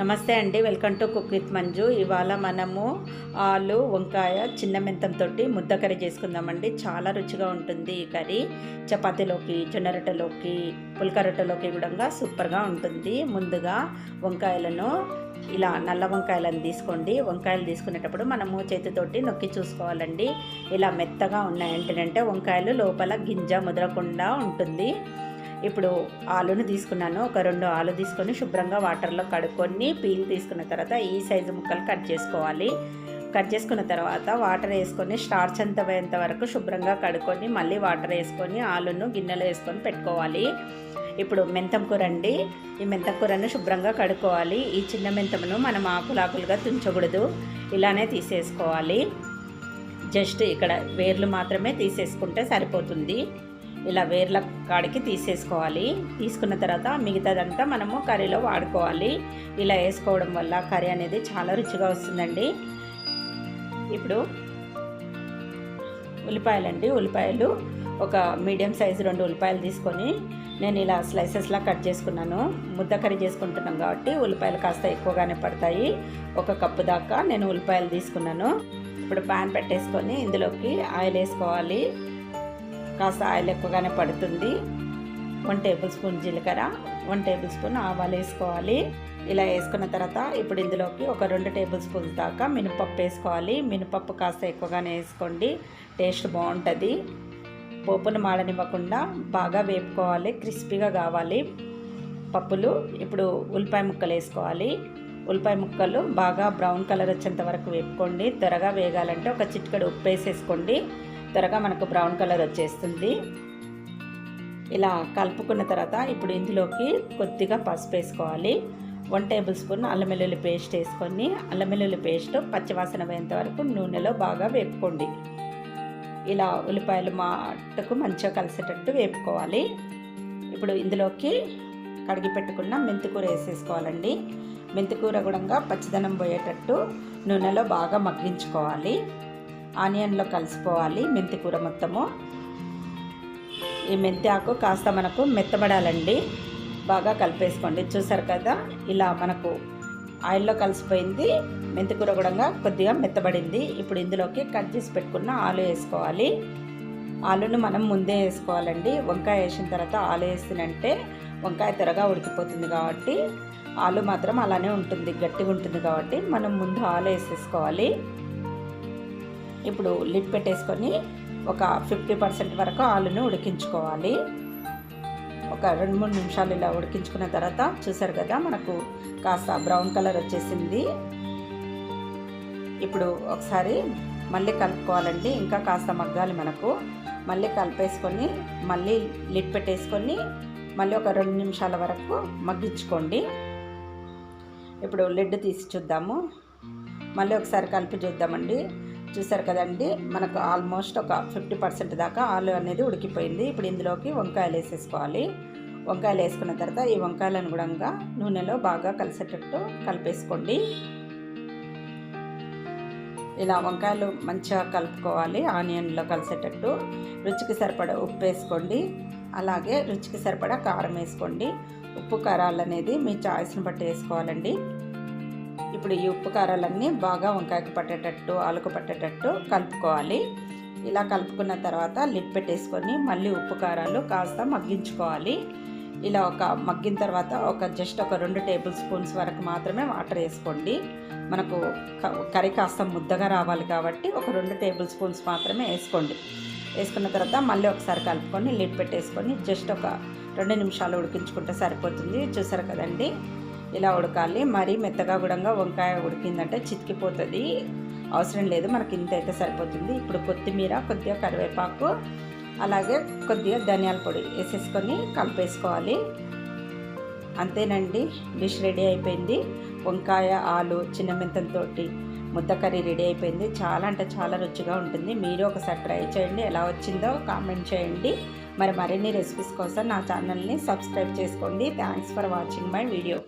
నమస్తే అండి, welcome to cook with Manju. ఇవాళ మనము ఆలు వంకాయ చిన్న మెంతంతో ముద్ద కర్రీ చేసుకుందామండి. చాలా రుచిగా ఉంటుంది ఈ కర్రీ. చపాతీలోకి, జొన్న రొట్టెలోకి, పుల్క రొట్టెలోకి కూడా సూపర్గా ఉంటుంది. ముందుగా వంకాయలను ఇలా నల్ల వంకాయలను తీసుకోండి. వంకాయలు తీసుకునేటప్పుడు మనము చేతితోటి నొక్కి చూసుకోవాలండి. ఇలా మెత్తగా ఉన్నాయంటేనంటే వంకాయలు లోపల గింజ ముదరకుండా ఉంటుంది. ఇప్పుడు ఆలుని తీసుకున్నాను. ఒక 2 ఆలు తీసుకొని శుభ్రంగా వాటర్లో కడుక్కొని పీల్ తీసుకున్న తర్వాత ఈ సైజు ముక్కలు కట్ చేసుకోవాలి. కట్ చేసుకున్న తర్వాత వాటర్ వేసుకొని స్టార్చ్ అంత పోయేంత వరకు శుభ్రంగా కడుక్కొని మళ్ళీ వాటర్ వేసుకొని ఆలును గిన్నెలో వేసుకొని పెట్టుకోవాలి. ఇప్పుడు మెంతం కూర అండి. ఈ మెంతం కూరను శుభ్రంగా కడుక్కోవాలి. ఈ చిన్న మెంతమును మనం ఆకులాకులుగా తుంచకూడదు, ఇలానే తీసేసుకోవాలి. జస్ట్ ఇక్కడ వేర్లు మాత్రమే తీసేసుకుంటే సరిపోతుంది. ఇలా వేర్ల కాడికి తీసేసుకోవాలి. తీసుకున్న తర్వాత మిగతాదంతా మనము కర్రీలో వాడుకోవాలి. ఇలా వేసుకోవడం వల్ల కర్రీ అనేది చాలా రుచిగా వస్తుందండి. ఇప్పుడు ఉల్లిపాయలండి. ఉల్లిపాయలు ఒక మీడియం సైజు 2 ఉల్లిపాయలు తీసుకొని నేను ఇలా స్లైసెస్లా కట్ చేసుకున్నాను. ముద్ద కర్రీ చేసుకుంటున్నాం కాబట్టి ఉల్లిపాయలు కాస్త ఎక్కువగానే పడతాయి. 1 కప్పు దాకా నేను ఉల్లిపాయలు తీసుకున్నాను. ఇప్పుడు ప్యాన్ పెట్టేసుకొని ఇందులోకి ఆయిల్ వేసుకోవాలి. కాస్త ఆయిల్ ఎక్కువగానే పడుతుంది. 1 టేబుల్ స్పూన్ జీలకర్ర, 1 టేబుల్ స్పూన్ ఆవాలు వేసుకోవాలి. ఇలా వేసుకున్న తర్వాత ఇప్పుడు ఇందులోకి ఒక 2 టేబుల్ స్పూన్స్ దాకా మినపప్పు వేసుకోవాలి. మినపప్పు కాస్త ఎక్కువగానే వేసుకోండి, టేస్ట్ బాగుంటుంది. పోపును మాడనివ్వకుండా బాగా వేపుకోవాలి, క్రిస్పీగా కావాలి పప్పులు. ఇప్పుడు ఉల్లిపాయ ముక్కలు వేసుకోవాలి. ఉల్లిపాయ ముక్కలు బాగా బ్రౌన్ కలర్ వచ్చేంత వరకు వేపుకోండి. త్వరగా వేగాలంటే ఒక చిటికెడు ఉప్పు వేసేసుకోండి, త్వరగా మనకు బ్రౌన్ కలర్ వచ్చేస్తుంది. ఇలా కలుపుకున్న తర్వాత ఇప్పుడు ఇందులోకి కొద్దిగా పసుపు వేసుకోవాలి. 1 టేబుల్ స్పూన్ అల్లం వెల్లుల్లి పేస్ట్ వేసుకొని అల్లం వెల్లుల్లి పేస్ట్ పచ్చివాసన పోయేంత వరకు నూనెలో బాగా వేపుకోండి. ఇలా ఉల్లిపాయలు మాటకు మంచిగా కలిసేటట్టు వేపుకోవాలి. ఇప్పుడు ఇందులోకి కడిగి పెట్టుకున్న మెంతికూర వేసేసుకోవాలండి. మెంతికూర కూడా పచ్చిదనం పోయేటట్టు నూనెలో బాగా మగ్గించుకోవాలి. ఆనియన్లో కలిసిపోవాలి మెంతికూర మొత్తము. ఈ మెంతి ఆకు కాస్త మనకు మెత్తబడాలండి, బాగా కలిపేసుకోండి. చూసారు కదా, ఇలా మనకు ఆయిల్లో కలిసిపోయింది. మెంతికూర కూడా కొద్దిగా మెత్తబడింది. ఇప్పుడు ఇందులోకి కట్ చేసి పెట్టుకున్న ఆలు వేసుకోవాలి. ఆలును మనం ముందే వేసుకోవాలండి. వంకాయ వేసిన తర్వాత ఆలు వేసినంటే వంకాయ త్వరగా ఉడికిపోతుంది కాబట్టి ఆలు మాత్రం అలానే ఉంటుంది, గట్టిగా ఉంటుంది కాబట్టి మనం ముందు ఆలు వేసేసుకోవాలి. ఇప్పుడు లిడ్ పెట్టేసుకొని ఒక 50% వరకు ఆలును ఉడికించుకోవాలి. ఒక 2-3 నిమిషాలు ఇలా ఉడికించుకున్న తర్వాత చూసారు కదా, మనకు కాస్త బ్రౌన్ కలర్ వచ్చేసింది. ఇప్పుడు ఒకసారి మళ్ళీ కలుపుకోవాలండి, ఇంకా కాస్త మగ్గాలి మనకు. మళ్ళీ కలిపేసుకొని మళ్ళీ లిడ్ పెట్టేసుకొని మళ్ళీ ఒక 2 నిమిషాల వరకు మగ్గించుకోండి. ఇప్పుడు లిడ్ తీసి చూద్దాము. మళ్ళీ ఒకసారి కలిపి చూద్దామండి. చూసారు కదండి, మనకు ఆల్మోస్ట్ ఒక 50% దాకా ఆలు అనేది ఉడికిపోయింది. ఇప్పుడు ఇందులోకి వంకాయలు వేసేసుకోవాలి. వంకాయలు వేసుకున్న తర్వాత ఈ వంకాయలను కూడా నూనెలో బాగా కలిసేటట్టు కలిపేసుకోండి. ఇలా వంకాయలు మంచిగా కలుపుకోవాలి, ఆనియన్లో కలిసేటట్టు. రుచికి సరిపడా ఉప్పు వేసుకోండి, అలాగే రుచికి సరిపడా కారం వేసుకోండి. ఉప్పు కారాలు అనేది మీ చాయిస్ని బట్టి వేసుకోవాలండి. ఇప్పుడు ఈ ఉప్పు కారాలన్నీ బాగా వంకాయకు పట్టేటట్టు, ఆలుకు పట్టేటట్టు కలుపుకోవాలి. ఇలా కలుపుకున్న తర్వాత లిడ్ పెట్టేసుకొని మళ్ళీ ఉప్పు కారాలు కాస్త మగ్గించుకోవాలి. ఇలా మగ్గిన తర్వాత జస్ట్ ఒక 2 టేబుల్ స్పూన్స్ వరకు మాత్రమే వాటర్ వేసుకోండి. మనకు కర్రీ కాస్త ముద్దగా రావాలి కాబట్టి ఒక 2 టేబుల్ స్పూన్స్ మాత్రమే వేసుకోండి. వేసుకున్న తర్వాత మళ్ళీ ఒకసారి కలుపుకొని లిడ్ పెట్టేసుకొని జస్ట్ ఒక 2 నిమిషాలు ఉడికించుకుంటే సరిపోతుంది. చూసారు కదండి, ఇలా ఉడకాలి. మరీ మెత్తగా కూడా వంకాయ ఉడికిందంటే చితికిపోతుంది, అవసరం లేదు, మనకి ఇంత అయితే సరిపోతుంది. ఇప్పుడు కొత్తిమీర, కొద్దిగా కరివేపాకు, అలాగే కొద్దిగా ధనియాల పొడి వేసేసుకొని కలిపేసుకోవాలి. అంతేనండి, డిష్ రెడీ అయిపోయింది. వంకాయ ఆలు చిన్న మెంతంతో ముద్ద కర్రీ రెడీ అయిపోయింది. చాలా అంటే చాలా రుచిగా ఉంటుంది. మీరు ఒకసారి ట్రై చేయండి, ఎలా వచ్చిందో కామెంట్ చేయండి. మరిన్ని రెసిపీస్ కోసం నా ఛానల్ని సబ్స్క్రైబ్ చేసుకోండి. Thanks for watching my video.